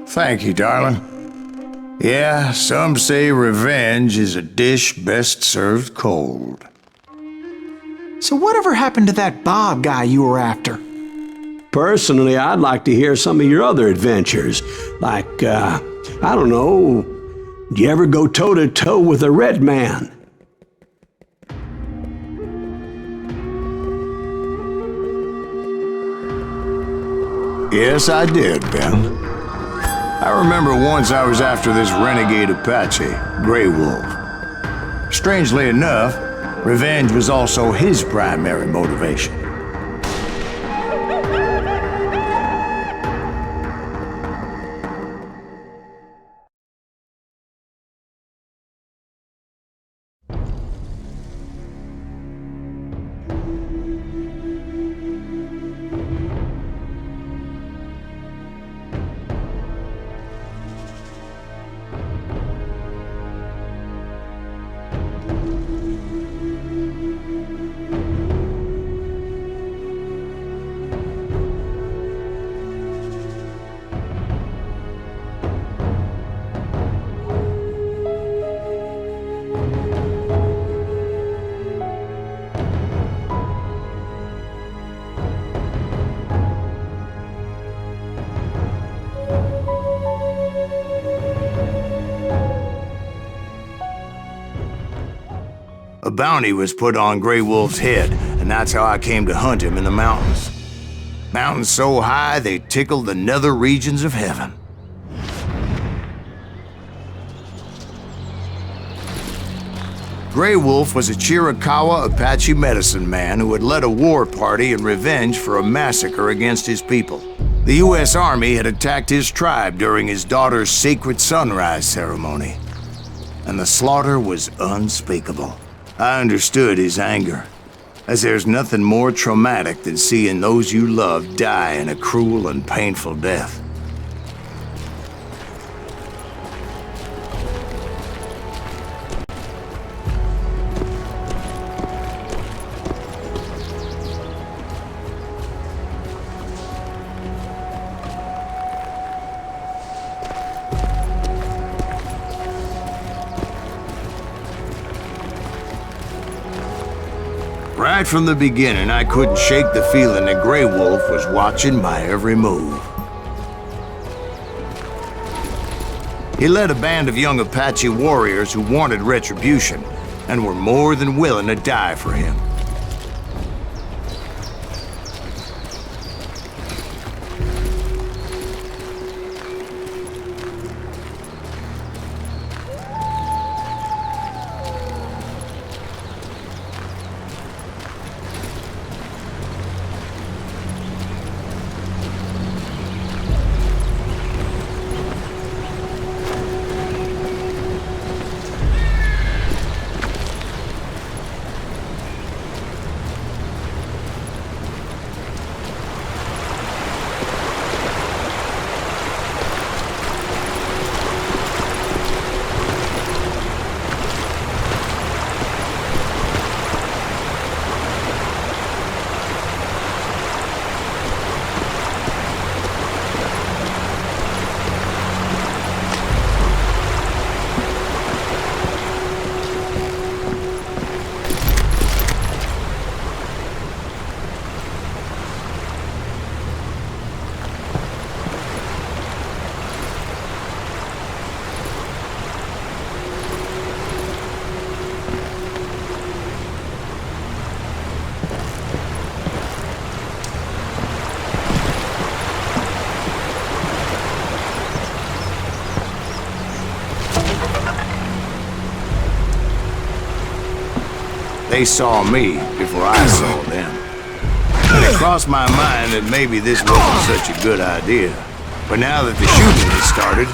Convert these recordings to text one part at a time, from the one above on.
Thank you, darling. Yeah, some say revenge is a dish best served cold. So whatever happened to that Bob guy you were after? Personally, I'd like to hear some of your other adventures. Like, I don't know, do you ever go toe-to-toe with a red man? Yes, I did, Ben. I remember once I was after this renegade Apache, Grey Wolf. Strangely enough, revenge was also his primary motivation. A bounty was put on Grey Wolf's head, and that's how I came to hunt him in the mountains. Mountains so high they tickled the nether regions of heaven. Grey Wolf was a Chiricahua Apache medicine man who had led a war party in revenge for a massacre against his people. The U.S. Army had attacked his tribe during his daughter's sacred sunrise ceremony, and the slaughter was unspeakable. I understood his anger, as there's nothing more traumatic than seeing those you love die in a cruel and painful death. Right from the beginning, I couldn't shake the feeling that Grey Wolf was watching my every move. He led a band of young Apache warriors who wanted retribution and were more than willing to die for him. They saw me before I saw them. And it crossed my mind that maybe this wasn't such a good idea. But now that the shooting had started,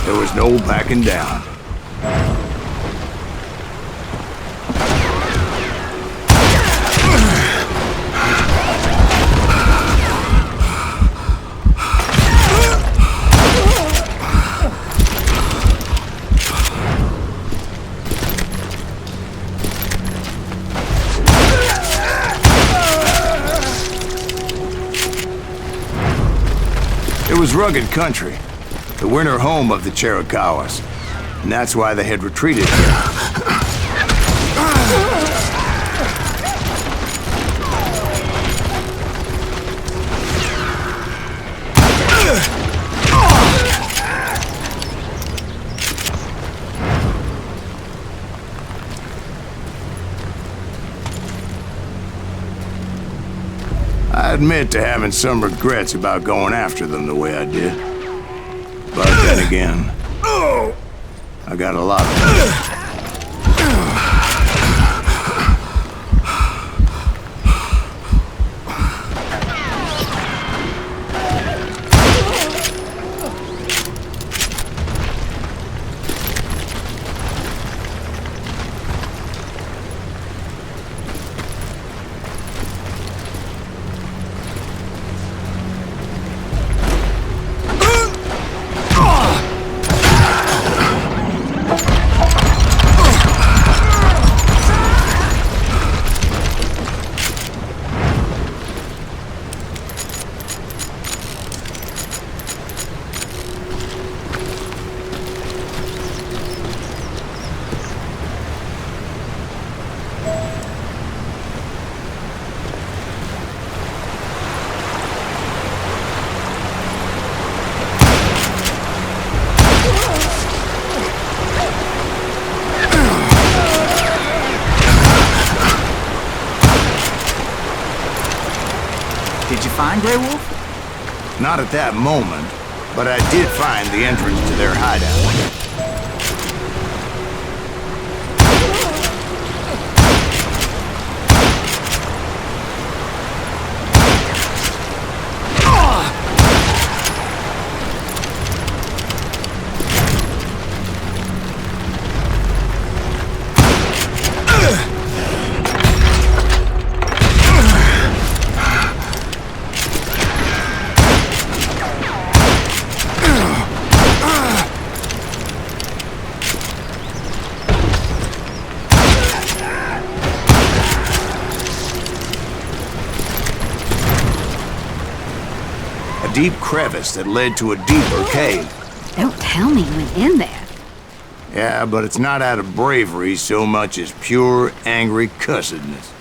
there was no backing down. It was rugged country, the winter home of the Chiricahuas, and that's why they had retreated here. I admit to having some regrets about going after them the way I did. But then again, I got a lot of them. Did you find Grey Wolf? Not at that moment, but I did find the entrance to their hideout. Deep crevice that led to a deeper cave. Don't tell me you went in there. Yeah, but it's not out of bravery so much as pure, angry cussedness.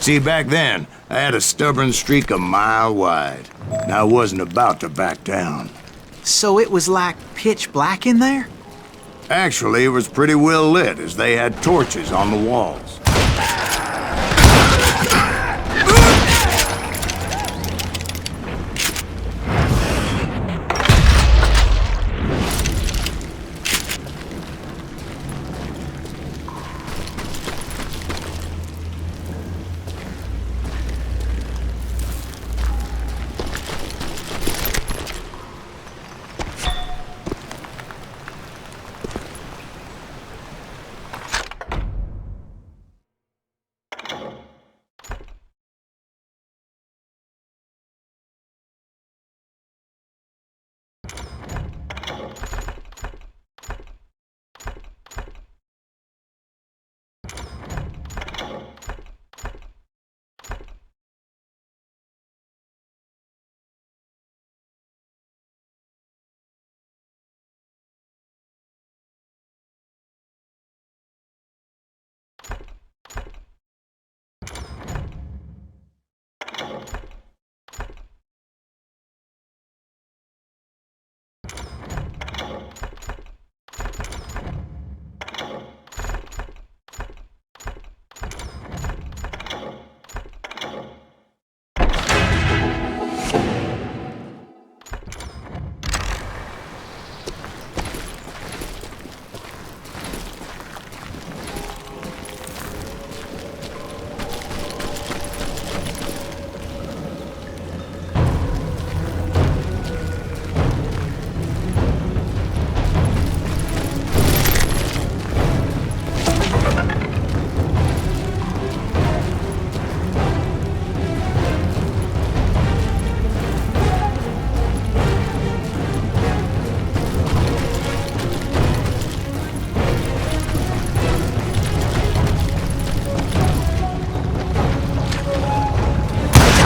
See, back then, I had a stubborn streak a mile wide, and I wasn't about to back down. So it was like pitch black in there? Actually, it was pretty well lit, as they had torches on the walls.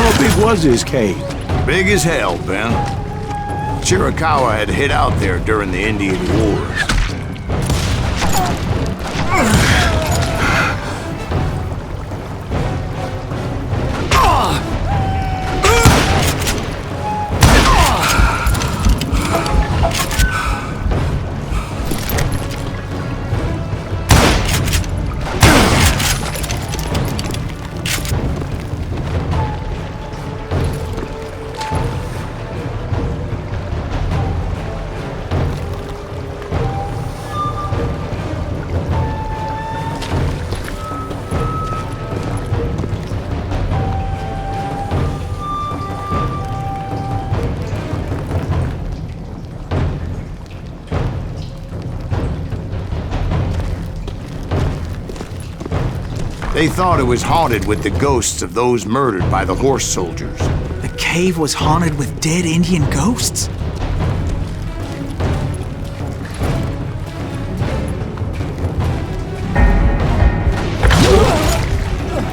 How big was his cave? Big as hell, Ben. Chiricahua had hid out there during the Indian Wars. They thought it was haunted with the ghosts of those murdered by the horse soldiers. The cave was haunted with dead Indian ghosts?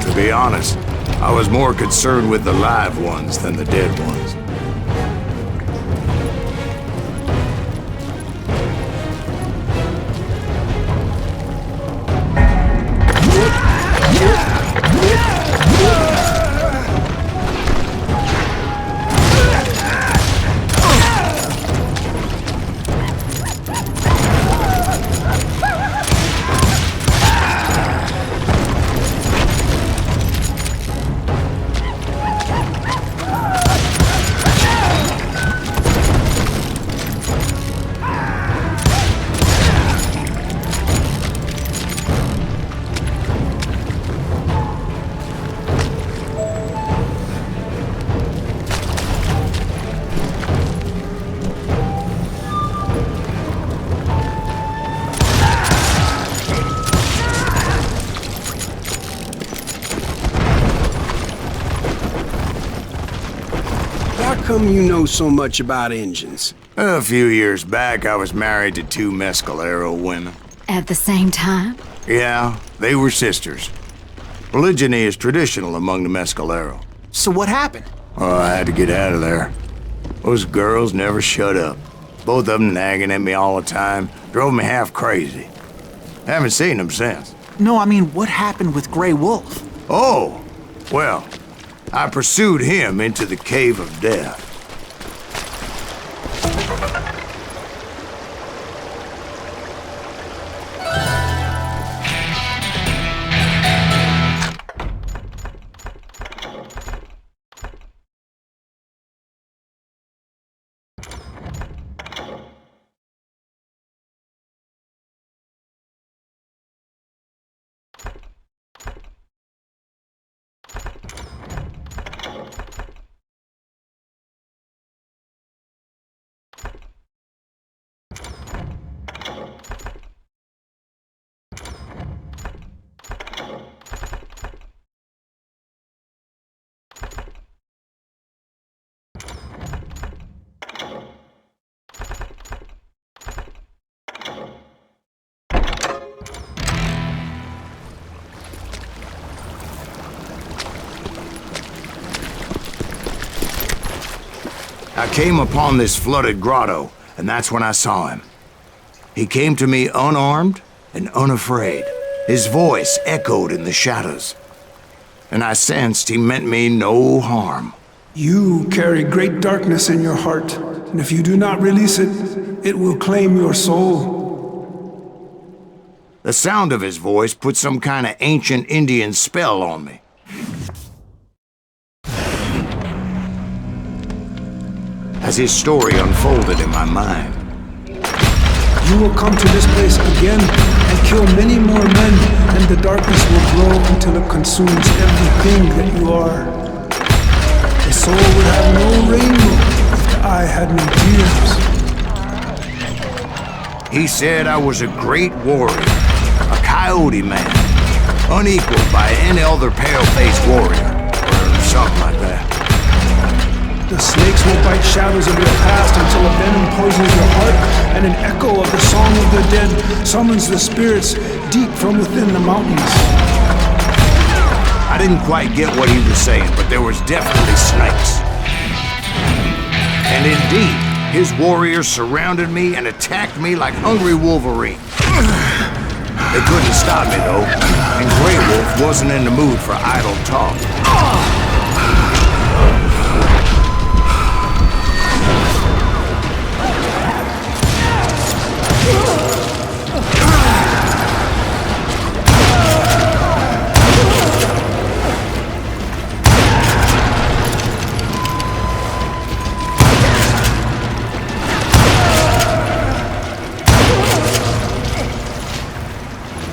To be honest, I was more concerned with the live ones than the dead ones. How come you know so much about engines? A few years back, I was married to two Mescalero women. At the same time? Yeah, they were sisters. Polygyny is traditional among the Mescalero. So what happened? Oh, I had to get out of there. Those girls never shut up. Both of them nagging at me all the time. Drove me half crazy. Haven't seen them since. No, I mean, what happened with Grey Wolf? Oh, well, I pursued him into the Cave of Death. I came upon this flooded grotto, and that's when I saw him. He came to me unarmed and unafraid. His voice echoed in the shadows. and I sensed he meant me no harm. You carry great darkness in your heart, and if you do not release it, it will claim your soul. The sound of his voice put some kind of ancient Indian spell on me. As his story unfolded in my mind, You will come to this place again and kill many more men, and the darkness will grow until it consumes everything that you are. The soul would have no rainbow if the eye had no tears. he said I was a great warrior, a coyote man, unequaled by any other pale-faced warrior, or something like that. The snakes will bite shadows of your past until a venom poisons your heart, and an echo of the song of the dead summons the spirits deep from within the mountains. I didn't quite get what he was saying, but there was definitely snakes. And indeed, his warriors surrounded me and attacked me like hungry wolverine. They couldn't stop me, though, and Grey Wolf wasn't in the mood for idle talk.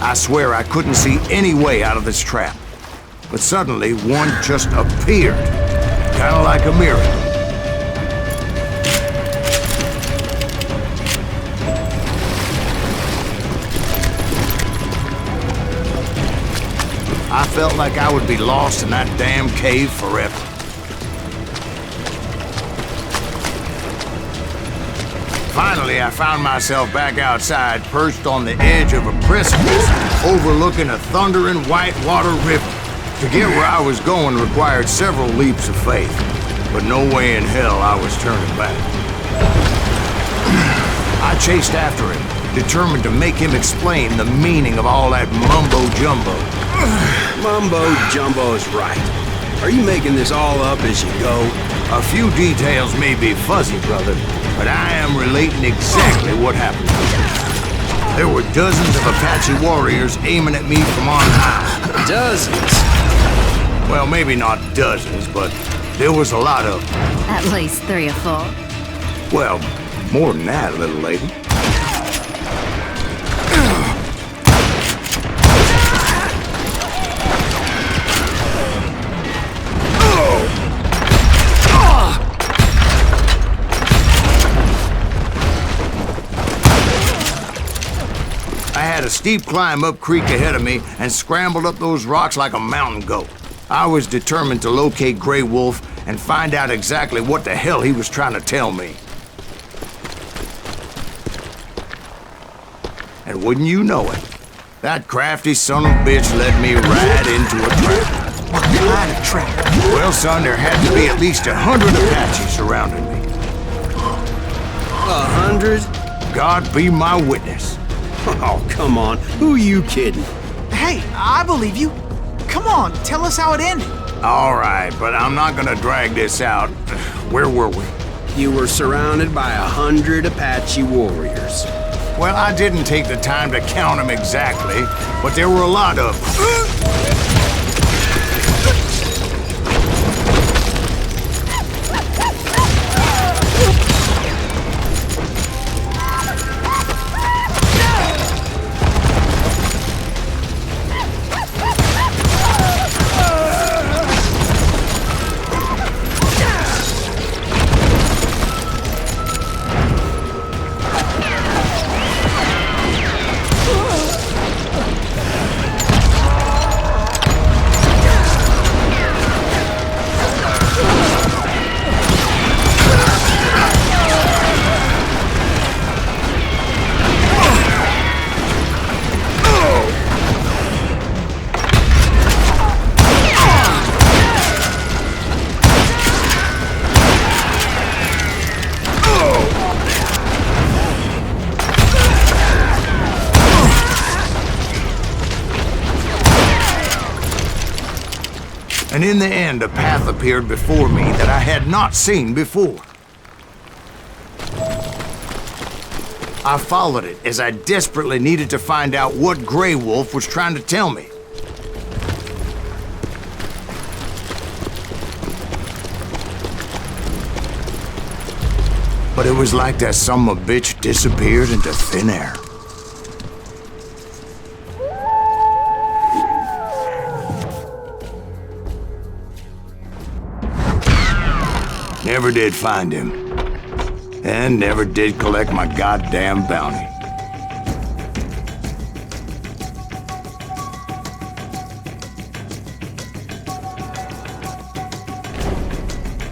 I swear I couldn't see any way out of this trap. But suddenly, one just appeared. Kind of like a miracle. I felt like I would be lost in that damn cave forever. Finally, I found myself back outside, perched on the edge of a precipice, overlooking a thundering whitewater river. To get where I was going required several leaps of faith, but no way in hell I was turning back. I chased after him, determined to make him explain the meaning of all that mumbo-jumbo. Mumbo-jumbo's right. Are you making this all up as you go? A few details may be fuzzy, brother, but I am relating exactly what happened. There were dozens of Apache warriors aiming at me from on high. Dozens? Well, maybe not dozens, but there was a lot of them. At least 3 or 4. Well, more than that, little lady. I had a steep climb up creek ahead of me and scrambled up those rocks like a mountain goat. I was determined to locate Grey Wolf and find out exactly what the hell he was trying to tell me. And wouldn't you know it, that crafty son of a bitch led me right into a trap. What kind of trap? Well, son, there had to be at least 100 Apaches surrounding me. 100? God be my witness. Oh, come on. Who are you kidding? Hey, I believe you. Come on, tell us how it ended. All right, but I'm not gonna drag this out. Where were we? You were surrounded by 100 Apache warriors. Well, I didn't take the time to count them exactly, but there were a lot of them. And in the end, a path appeared before me that I had not seen before. I followed it as I desperately needed to find out what Grey Wolf was trying to tell me. But it was like that son of a bitch disappeared into thin air. Never did find him. And never did collect my goddamn bounty.